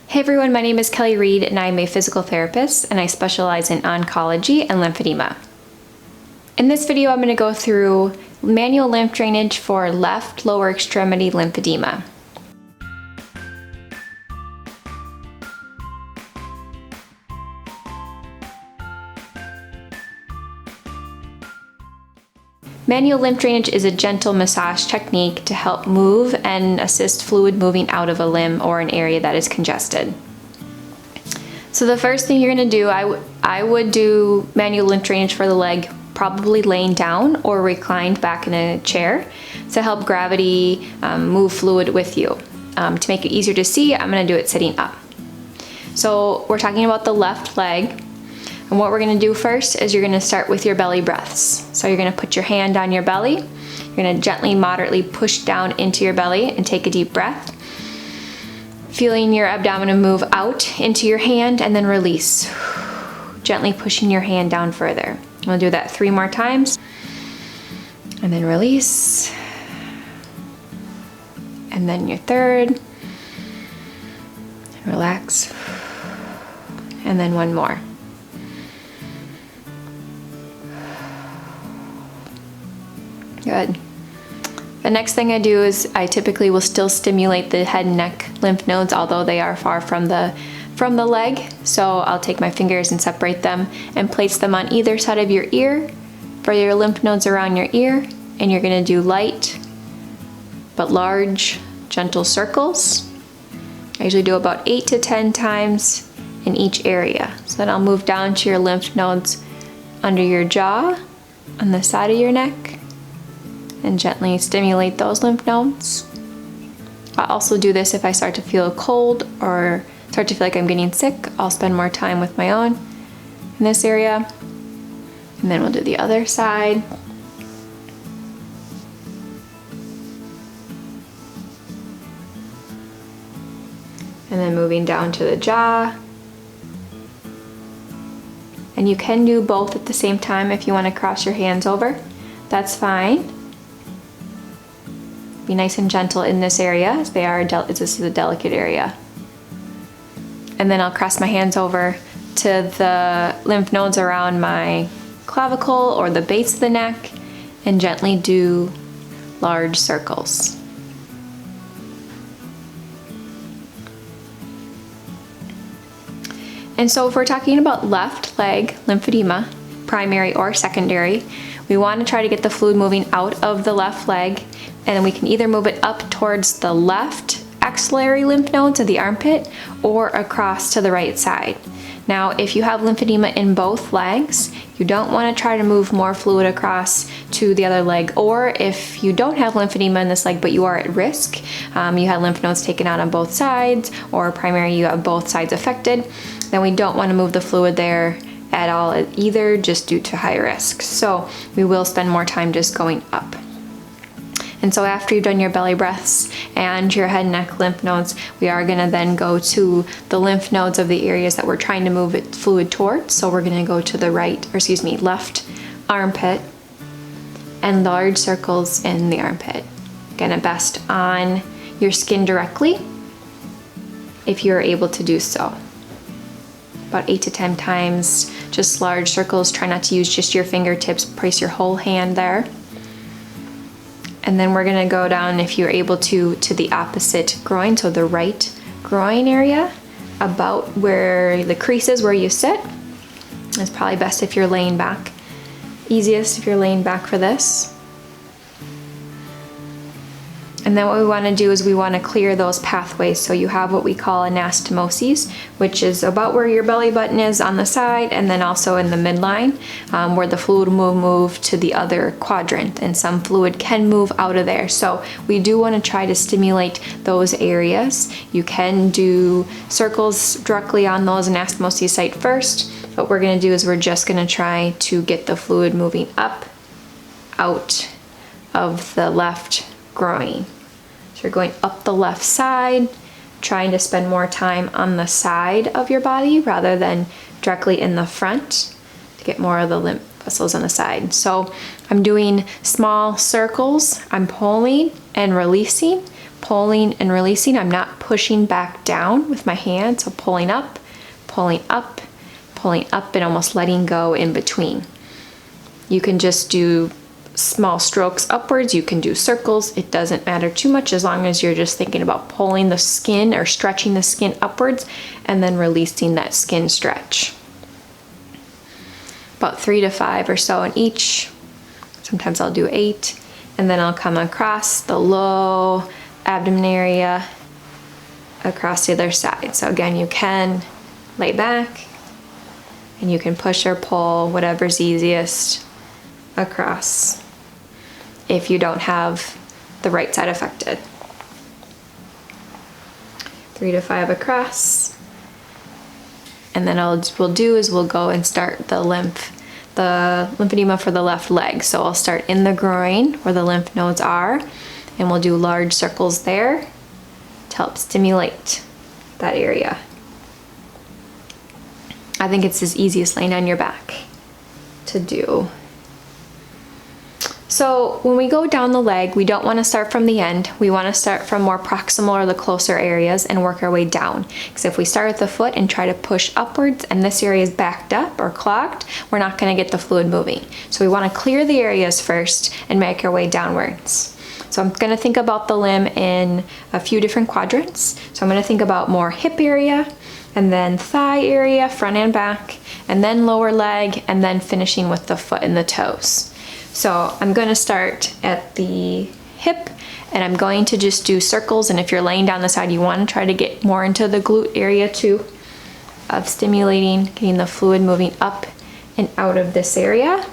Hey everyone, my name is Kelly Reed and I'm a physical therapist and I specialize in oncology and lymphedema. In this video, I'm going to go through manual lymph drainage for left lower extremity lymphedema. Manual lymph drainage is a gentle massage technique to help move and assist fluid moving out of a limb or an area that is congested. So the first thing you're going to do, I would do manual lymph drainage for the leg probably laying down or reclined back in a chair to help gravity move fluid with you. To make it easier to see, I'm going to do it sitting up. So we're talking about the left leg. And what we're going to do first is you're going to start with your belly breaths. So you're going to put your hand on your belly. You're going to gently, moderately push down into your belly and take a deep breath. Feeling your abdomen move out into your hand and then release. Gently pushing your hand down further. We'll do that 3 more times. And then release. And then your third. Relax. And then one more. Good. The next thing I do is I typically will still stimulate the head and neck lymph nodes, although they are far from the leg. So I'll take my fingers and separate them and place them on either side of your ear for your lymph nodes around your ear. And you're going to do light but large, gentle circles. I usually do about 8 to 10 times in each area. So then I'll move down to your lymph nodes under your jaw, on the side of your neck, and gently stimulate those lymph nodes. I'll also do this if I start to feel cold or start to feel like I'm getting sick. I'll spend more time with my own in this area. And then we'll do the other side. And then moving down to the jaw. And you can do both at the same time if you want to cross your hands over. That's fine. Be nice and gentle in this area, as this is a delicate area. And then I'll cross my hands over to the lymph nodes around my clavicle or the base of the neck and gently do large circles. And so if we're talking about left leg lymphedema, primary or secondary, we want to try to get the fluid moving out of the left leg, and then we can either move it up towards the left axillary lymph nodes of the armpit or across to the right side. Now, if you have lymphedema in both legs, you don't want to try to move more fluid across to the other leg, or if you don't have lymphedema in this leg but you are at risk, you had lymph nodes taken out on both sides, or primary you have both sides affected, then we don't want to move the fluid there at all either, just due to high risk. So we will spend more time just going up. And so after you've done your belly breaths and your head and neck lymph nodes, we are going to then go to the lymph nodes of the areas that we're trying to move it fluid towards. So we're going to go to the left armpit and large circles in the armpit. Again, at best on your skin directly, if you're able to do so. About 8 to 10 times, just large circles. Try not to use just your fingertips, place your whole hand there. And then we're gonna go down, if you're able to the opposite groin, so the right groin area, about where the crease is where you sit. It's probably best if you're laying back. Easiest if you're laying back for this. And then what we want to do is we want to clear those pathways. So you have what we call anastomosis, which is about where your belly button is on the side, and then also in the midline, where the fluid will move to the other quadrant, and some fluid can move out of there. So we do want to try to stimulate those areas. You can do circles directly on those anastomosis site first. What we're going to do is we're just going to try to get the fluid moving up, out of the left groin. So you're going up the left side, trying to spend more time on the side of your body rather than directly in the front to get more of the lymph vessels on the side. So I'm doing small circles. I'm pulling and releasing, pulling and releasing. I'm not pushing back down with my hand, so pulling up, pulling up, pulling up, and almost letting go in between. You can just do small strokes upwards, you can do circles, it doesn't matter too much as long as you're just thinking about pulling the skin or stretching the skin upwards and then releasing that skin stretch. About 3 to 5 or so in each. Sometimes I'll do 8, and then I'll come across the low abdomen area across the other side. So again, you can lay back and you can push or pull, whatever's easiest, across if you don't have the right side affected. 3 to 5 across. And then we'll go and start the lymphedema for the left leg. So I'll start in the groin where the lymph nodes are, and we'll do large circles there to help stimulate that area. I think it's as easiest laying on your back to do. So when we go down the leg, we don't want to start from the end. We want to start from more proximal or the closer areas and work our way down. Because if we start at the foot and try to push upwards and this area is backed up or clogged, we're not going to get the fluid moving. So we want to clear the areas first and make our way downwards. So I'm going to think about the limb in a few different quadrants. So I'm going to think about more hip area, and then thigh area, front and back, and then lower leg, and then finishing with the foot and the toes. So I'm going to start at the hip, and I'm going to just do circles, and if you're laying down the side, you want to try to get more into the glute area too, of stimulating, getting the fluid moving up and out of this area.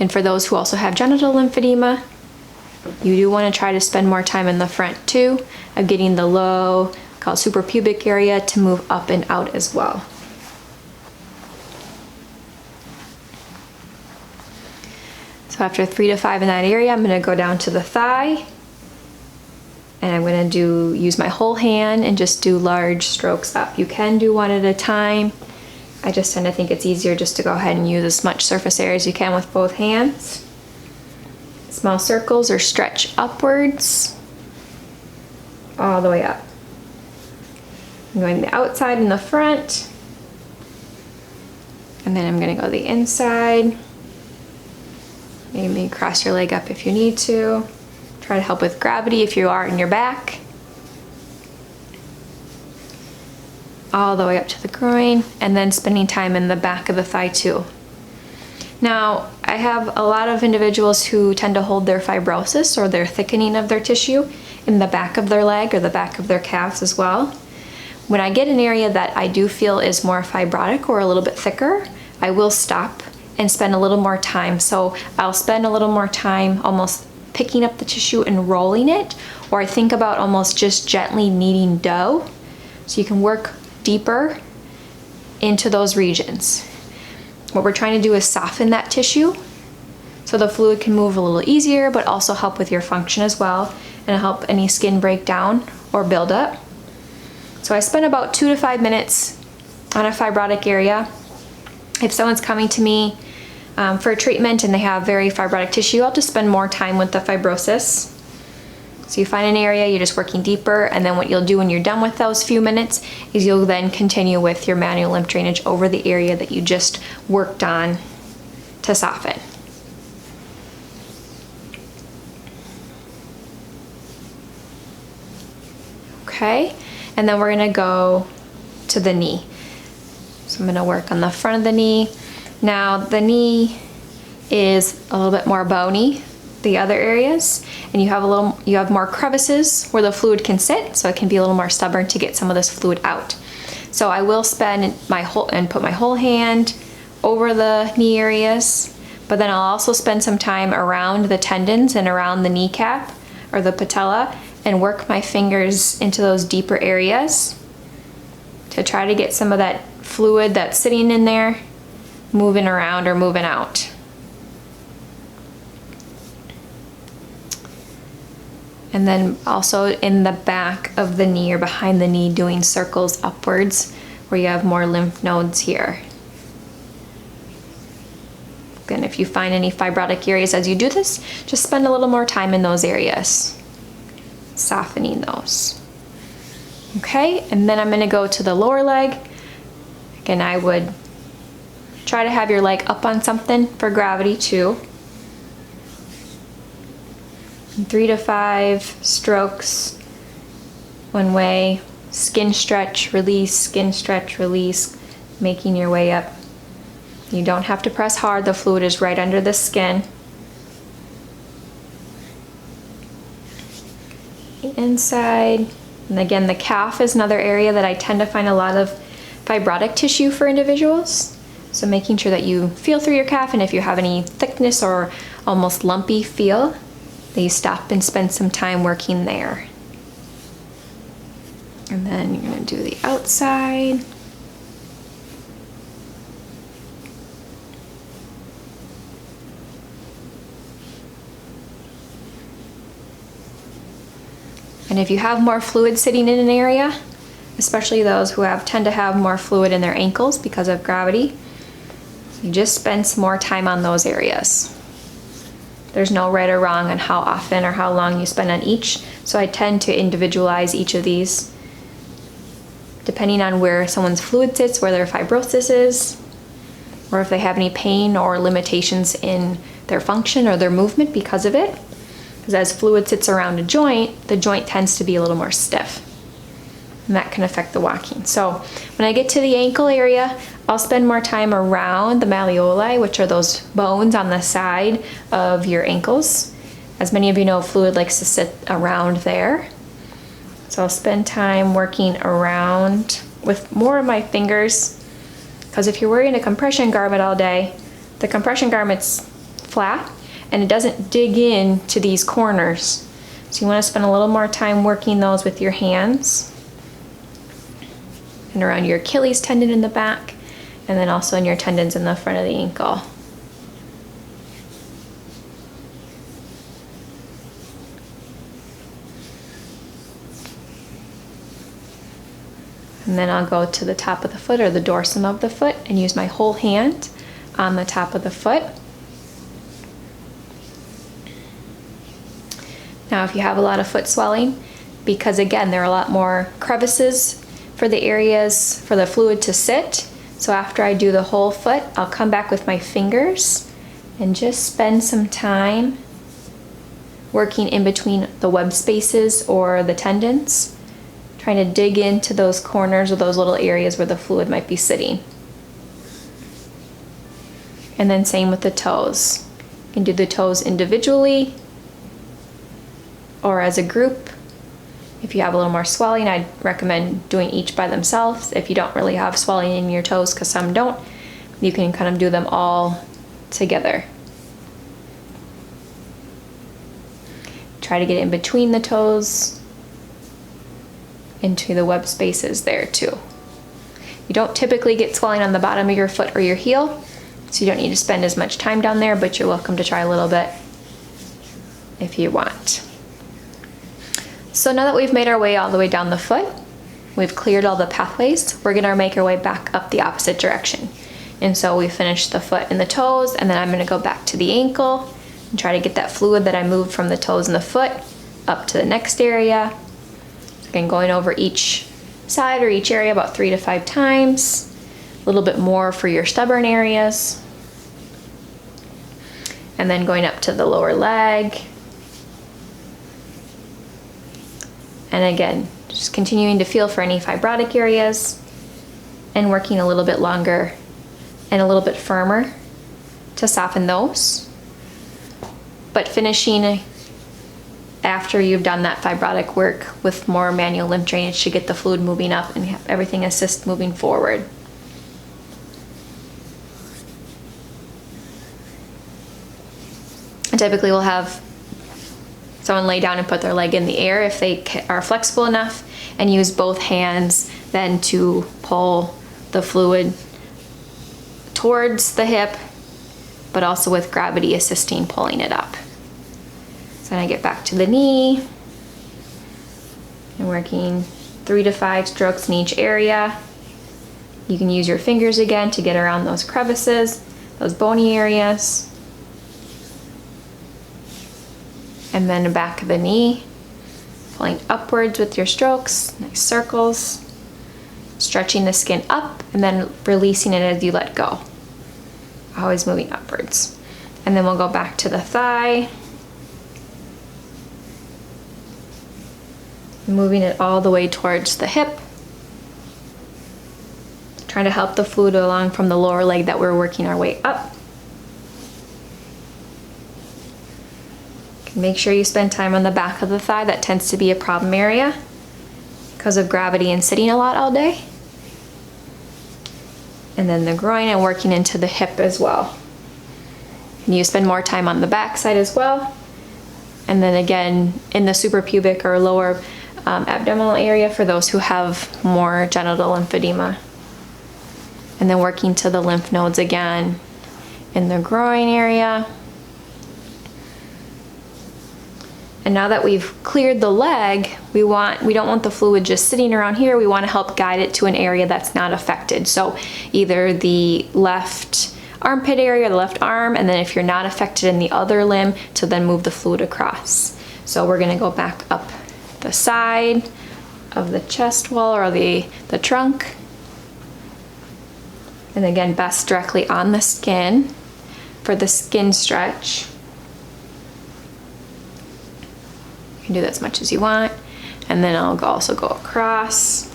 And for those who also have genital lymphedema, you do want to try to spend more time in the front too, of getting the low, called suprapubic area, to move up and out as well. So after 3 to 5 in that area, I'm going to go down to the thigh, and I'm going to use my whole hand and just do large strokes up. You can do one at a time. I just tend to think it's easier just to go ahead and use as much surface area as you can with both hands. Small circles or stretch upwards all the way up. I'm going the outside and the front, and then I'm going to go the inside. Maybe cross your leg up if you need to. Try to help with gravity if you are in your back. All the way up to the groin, and then spending time in the back of the thigh too. Now, I have a lot of individuals who tend to hold their fibrosis or their thickening of their tissue in the back of their leg or the back of their calves as well. When I get an area that I do feel is more fibrotic or a little bit thicker, I will stop and spend a little more time. So I'll spend a little more time almost picking up the tissue and rolling it, or I think about almost just gently kneading dough. So you can work deeper into those regions. What we're trying to do is soften that tissue so the fluid can move a little easier, but also help with your function as well, and help any skin break down or build up. So I spend about 2 to 5 minutes on a fibrotic area. If someone's coming to me for a treatment and they have very fibrotic tissue, I'll just spend more time with the fibrosis. So you find an area, you're just working deeper, and then what you'll do when you're done with those few minutes is you'll then continue with your manual lymph drainage over the area that you just worked on to soften. Okay, and then we're gonna go to the knee. So I'm gonna work on the front of the knee. Now the knee is a little bit more bony, the other areas, and you have more crevices where the fluid can sit, so it can be a little more stubborn to get some of this fluid out. So I will spend put my whole hand over the knee areas, but then I'll also spend some time around the tendons and around the kneecap or the patella and work my fingers into those deeper areas to try to get some of that fluid that's sitting in there moving around or moving out. And then also in the back of the knee or behind the knee, doing circles upwards where you have more lymph nodes here. Again, if you find any fibrotic areas as you do this, just spend a little more time in those areas. softening those. Okay, and then I'm gonna go to the lower leg. Again, I would try to have your leg up on something for gravity too. 3 to 5 strokes one way. Skin stretch, release, skin stretch, release, making your way up. You don't have to press hard, the fluid is right under the skin. The inside, and again, the calf is another area that I tend to find a lot of fibrotic tissue for individuals. So making sure that you feel through your calf, and if you have any thickness or almost lumpy feel, that you stop and spend some time working there. And then you're gonna do the outside. And if you have more fluid sitting in an area, especially those who tend to have more fluid in their ankles because of gravity, you just spend some more time on those areas. There's no right or wrong on how often or how long you spend on each, so I tend to individualize each of these depending on where someone's fluid sits, where their fibrosis is, or if they have any pain or limitations in their function or their movement because of it. Because as fluid sits around a joint, the joint tends to be a little more stiff, and that can affect the walking. So when I get to the ankle area, I'll spend more time around the malleoli, which are those bones on the side of your ankles. As many of you know, fluid likes to sit around there. So I'll spend time working around with more of my fingers, because if you're wearing a compression garment all day, the compression garment's flat and it doesn't dig in to these corners. So you want to spend a little more time working those with your hands and around your Achilles tendon in the back, and then also in your tendons in the front of the ankle. And then I'll go to the top of the foot or the dorsum of the foot and use my whole hand on the top of the foot. Now, if you have a lot of foot swelling, because again, there are a lot more crevices for the areas for the fluid to sit. So after I do the whole foot, I'll come back with my fingers and just spend some time working in between the web spaces or the tendons, trying to dig into those corners or those little areas where the fluid might be sitting. And then same with the toes. You can do the toes individually or as a group. If you have a little more swelling, I'd recommend doing each by themselves. If you don't really have swelling in your toes, because some don't, you can kind of do them all together. Try to get in between the toes, into the web spaces there too. You don't typically get swelling on the bottom of your foot or your heel, so you don't need to spend as much time down there, but you're welcome to try a little bit if you want. So now that we've made our way all the way down the foot, we've cleared all the pathways, we're gonna make our way back up the opposite direction. And so we finished the foot and the toes, and then I'm gonna go back to the ankle and try to get that fluid that I moved from the toes and the foot up to the next area. Again, going over each side or each area about 3 to 5 times, a little bit more for your stubborn areas. And then going up to the lower leg. And again, just continuing to feel for any fibrotic areas and working a little bit longer and a little bit firmer to soften those. But finishing after you've done that fibrotic work with more manual lymph drainage to get the fluid moving up and have everything assist moving forward. And typically we'll have someone lay down and put their leg in the air if they are flexible enough, and use both hands then to pull the fluid towards the hip, but also with gravity assisting pulling it up. So then I get back to the knee and working 3 to 5 strokes in each area. You can use your fingers again to get around those crevices, those bony areas. And then the back of the knee, Pulling upwards with your strokes, nice circles. Stretching the skin up and then releasing it as you let go. Always moving upwards. And then we'll go back to the thigh. Moving it all the way towards the hip. Trying to help the fluid along from the lower leg that we're working our way up. Make sure you spend time on the back of the thigh. That tends to be a problem area because of gravity and sitting a lot all day. And then the groin and working into the hip as well. And you spend more time on the back side as well. And then again, in the suprapubic or lower abdominal area for those who have more genital lymphedema. And then working to the lymph nodes again in the groin area. And now that we've cleared the leg, we don't want the fluid just sitting around here. We want to help guide it to an area that's not affected. So either the left armpit area, the left arm, and then if you're not affected in the other limb, to then move the fluid across. So we're going to go back up the side of the chest wall or the trunk. And again, best directly on the skin for the skin stretch. You can do that as much as you want. And then I'll also go across.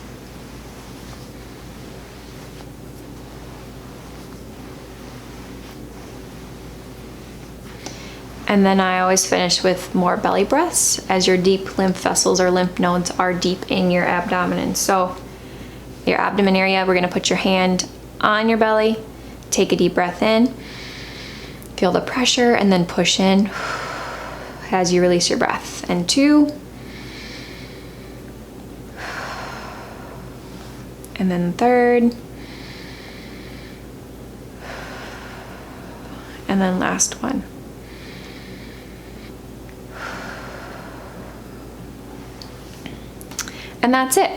And then I always finish with more belly breaths as your deep lymph vessels or lymph nodes are deep in your abdomen. So your abdomen area, we're gonna put your hand on your belly, take a deep breath in, feel the pressure, and then push in as you release your breath. And 2, and then 3rd, and then last one. And that's it.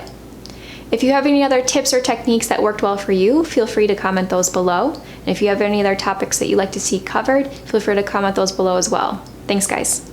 If you have any other tips or techniques that worked well for you, feel free to comment those below. And if you have any other topics that you'd like to see covered, feel free to comment those below as well. Thanks, guys.